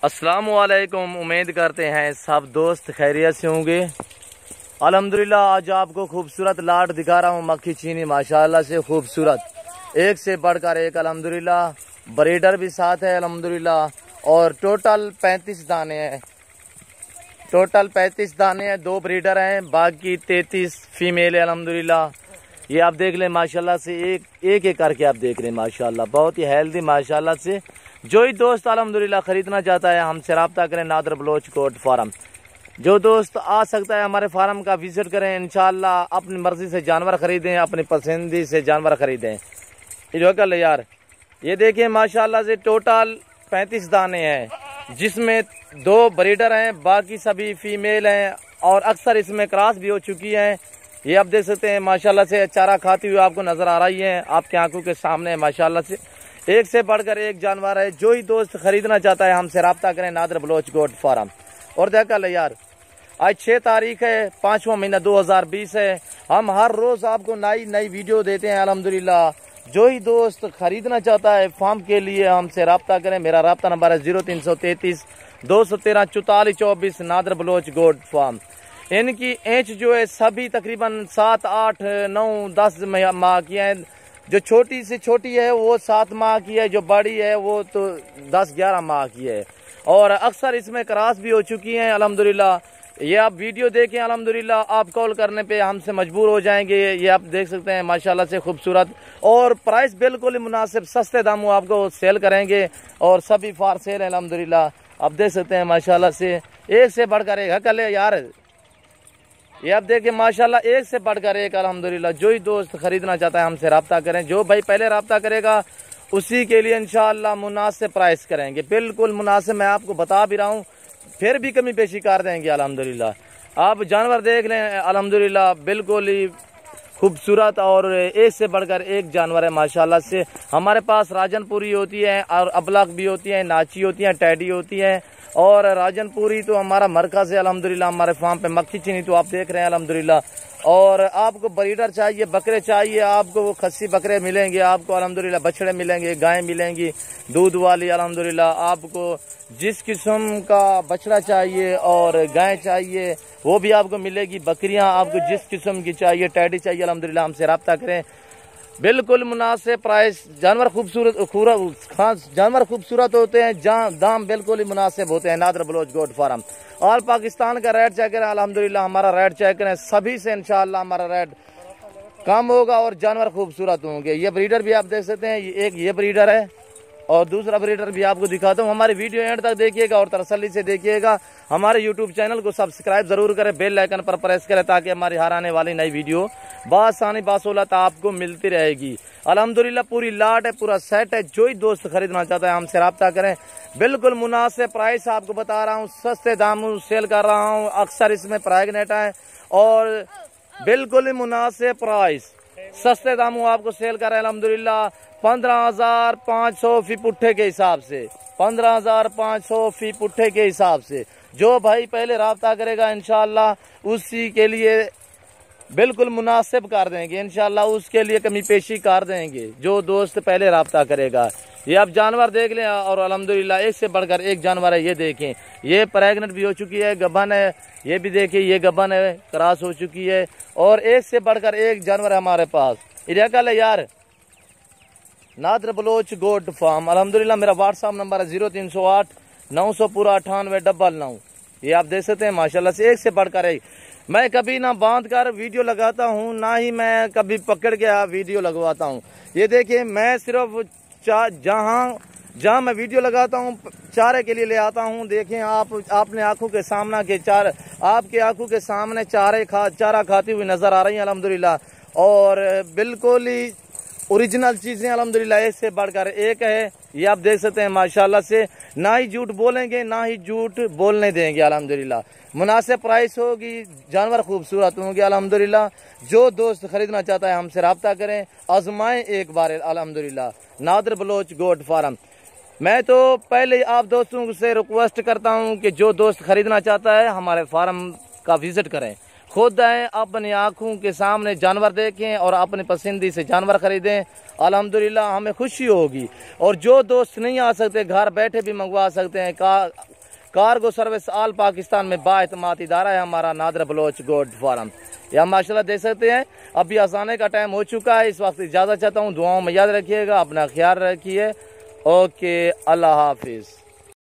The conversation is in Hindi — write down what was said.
अस्सलाम वालेकुम। उम्मीद करते हैं सब दोस्त खैरियत से होंगे। अल्हम्दुलिल्लाह आज आपको खूबसूरत लाट दिखा रहा हूँ। मक्खी चीनी माशाल्लाह से खूबसूरत, एक से बढ़कर एक अल्हम्दुलिल्लाह। ब्रीडर भी साथ है अल्हम्दुलिल्लाह। और टोटल 35 दाने हैं। टोटल 35 दाने हैं, 2 ब्रीडर हैं, बाकी 33 फीमेल है अल्हम्दुलिल्लाह। ये आप देख लें माशाल्लाह से, एक एक करके आप देख लें माशाल्लाह, बहुत ही हेल्दी माशाल्लाह से। जो ही दोस्त अल्हम्दुलिल्लाह खरीदना चाहता है हमसे रब्ता करें। Nadir Baloch goat farm. जो दोस्त आ सकता है हमारे फार्म का विजिट करें। इंशाल्लाह अपनी मर्जी से जानवर खरीदें, अपनी पसंदी से जानवर खरीदें। यार ये देखिए माशाल्लाह से टोटल 35 दाने हैं, जिसमें 2 ब्रीडर हैं, बाकी सभी फीमेल हैं और अक्सर इसमें क्रॉस भी हो चुकी हैं। ये आप देख सकते हैं माशाल्लाह से, चारा खाती हुई आपको नजर आ रही है, आपकी आंखों के सामने माशाल्लाह से। एक से बढ़कर एक जानवर है। जो ही दोस्त खरीदना चाहता है हमसे रब्ता करें। Nadir Baloch goat farm. और देखा यार आज 6 तारीख है, 5वां महीना 2020 है। हम हर रोज आपको नई वीडियो देते हैं अल्हम्दुलिल्लाह। जो ही दोस्त खरीदना चाहता है फार्म के लिए हमसे रब्ता करें। मेरा रब्ता नंबर है 0333 213 44 24। Nadir Baloch goat farm. इनकी एज जो है सभी तकरीबन 7, 8, 9, 10 माह की है। जो छोटी से छोटी है वो 7 माह की है, जो बड़ी है वो तो 10-11 माह की है। और अक्सर इसमें क्रॉस भी हो चुकी हैं अल्हम्दुलिल्लाह। ये आप वीडियो देखें अल्हम्दुलिल्लाह, आप कॉल करने पे हमसे मजबूर हो जाएंगे। ये आप देख सकते हैं माशाल्लाह से खूबसूरत, और प्राइस बिल्कुल ही मुनासिब, सस्ते दामों आपको सेल करेंगे। और सभी फार सेल है अल्हम्दुलिल्लाह। आप देख सकते हैं माशाल्लाह से, एक से बढ़कर एक हकल है यार। ये आप देखिए माशाल्लाह, एक से बढ़कर एक अल्हम्दुलिल्लाह। जो ही दोस्त खरीदना चाहता है हमसे रब्ता करें। जो भाई पहले रब्ता करेगा उसी के लिए इंशाअल्लाह मुनासिब प्राइस करेंगे, बिल्कुल मुनासिब। मैं आपको बता भी रहा हूँ, फिर भी कमी पेशी कर देंगे अल्हम्दुलिल्लाह। आप जानवर देख लें अल्हम्दुलिल्लाह, बिल्कुल ही खूबसूरत और एक से बढ़कर एक जानवर है माशाल्लाह से। हमारे पास राजनपुरी होती है और अबलख भी होती है, नाची होती है, टैडी होती है। और राजनपुरी तो हमारा मरकज है अल्हम्दुलिल्लाह। हमारे फार्म पे मक्खी चीनी तो आप देख रहे हैं अल्हम्दुलिल्लाह। और आपको ब्रीडर चाहिए, बकरे चाहिए, आपको वो खस्सी बकरे मिलेंगे, आपको अल्हम्दुलिल्लाह बछड़े मिलेंगे, गायें मिलेंगी दूध वाली अल्हम्दुलिल्लाह। आपको जिस किस्म का बछड़ा चाहिए और गाय चाहिए वो भी आपको मिलेगी। बकरियां आपको जिस किस्म की चाहिए, टैडी चाहिए अल्हम्दुलिल्लाह, हमसे रब्ता करें, बिल्कुल मुनासिब प्राइस। जानवर खूबसूरत जानवर खूबसूरत होते हैं, दाम बिल्कुल ही मुनासिब होते हैं। Nadir Baloch goat farm. All Pakistan का रेट चेक करें अल्हम्दुलिल्लाह, हमारा रेट चेक करें, सभी से इंशाअल्लाह हमारा रेट कम होगा और जानवर खूबसूरत होंगे। ये ब्रीडर भी आप देख सकते हैं, एक ये ब्रीडर है और दूसरा ब्रीडर भी आपको दिखाता हूँ। हमारी वीडियो एंड तक देखिएगा और तसल्ली से देखिएगा। हमारे यूट्यूब चैनल को सब्सक्राइब जरूर करें, बेल आइकन पर प्रेस करें, ताकि हमारी हर आने वाली नई वीडियो बासानी बासोलत आपको मिलती रहेगी। अल्हम्दुलिल्लाह पूरी लाट है, पूरा सेट है। जो ही दोस्त खरीदना चाहता है हमसे रब्ता करें, बिल्कुल मुनासिब प्राइस आपको बता रहा हूँ, सस्ते दामों सेल कर रहा हूँ। अक्सर इसमें प्रेग्नेंट है और बिल्कुल ही मुनासिब प्राइस, सस्ते दामों आपको सेल कर रहे हैं अल्हम्दुलिल्लाह। 15,500 फी पुट्ठे के हिसाब से, 15,500 फी पुट्ठे के हिसाब से। जो भाई पहले रब्ता करेगा इंशाअल्लाह उसी के लिए बिल्कुल मुनासिब कर देंगे इंशाअल्लाह, उसके लिए कमी पेशी कर देंगे जो दोस्त पहले रब्ता करेगा। ये आप जानवर देख लें और अल्हम्दुलिल्लाह एक से बढ़कर एक जानवर है। ये देखें, ये प्रेग्नेंट भी हो चुकी है, गबन है। ये भी देखिए, ये गबन है, क्रॉस हो चुकी है। और एक से बढ़कर एक जानवर है हमारे पास। इधर यार नादर बलोच गोट फार्म अल्हम्दुलिल्लाह। मेरा व्हाट्सअप नंबर है 0308 900 पूरा 9899। ये आप देख सकते हैं माशाल्लाह से, एक से बढ़कर एक। मैं कभी ना बांध कर वीडियो लगाता हूँ, ना ही मैं कभी पकड़ के वीडियो लगवाता हूँ। ये देखिए, मैं सिर्फ जहाँ मैं वीडियो लगाता हूँ चारे के लिए ले आता हूँ। देखें आप, आपने आंखों के सामने के आपके आंखों के सामने चारा खाती हुई नजर आ रही है अल्हम्दुलिल्लाह। और बिल्कुल ही ओरिजिनल चीजें अल्हम्दुलिल्लाह, एक से बढ़कर एक है। ये आप देख सकते हैं माशाल्लाह से, ना ही झूठ बोलेंगे ना ही झूठ बोलने देंगे अल्हम्दुलिल्लाह। मुनासिब प्राइस होगी, जानवर खूबसूरत होंगे अल्हम्दुलिल्लाह। जो दोस्त खरीदना चाहता है हमसे रब्ता करें, आजमाएं एक बार अल्हम्दुलिल्लाह। Nadir Baloch goat farm. मैं तो पहले आप दोस्तों से रिक्वेस्ट करता हूं कि जो दोस्त खरीदना चाहता है हमारे फार्म का विजिट करें, खुद आए, अपनी आंखों के सामने जानवर देखें और अपनी पसंदी से जानवर खरीदें। अल्हम्दुलिल्लाह हमें खुशी होगी। और जो दोस्त नहीं आ सकते घर बैठे भी मंगवा सकते हैं। कार्गो सर्विस आल पाकिस्तान में बाएतमाद इदारा है हमारा नादर बलोच गोट फार्म। या माशाल्लाह देख सकते हैं अभी आसाने का टाइम हो चुका है। इस वक्त इजाज़त चाहता हूँ, दुआओं में याद रखिएगा, अपना ख्याल रखिए। ओके, अल्लाह हाफिज़।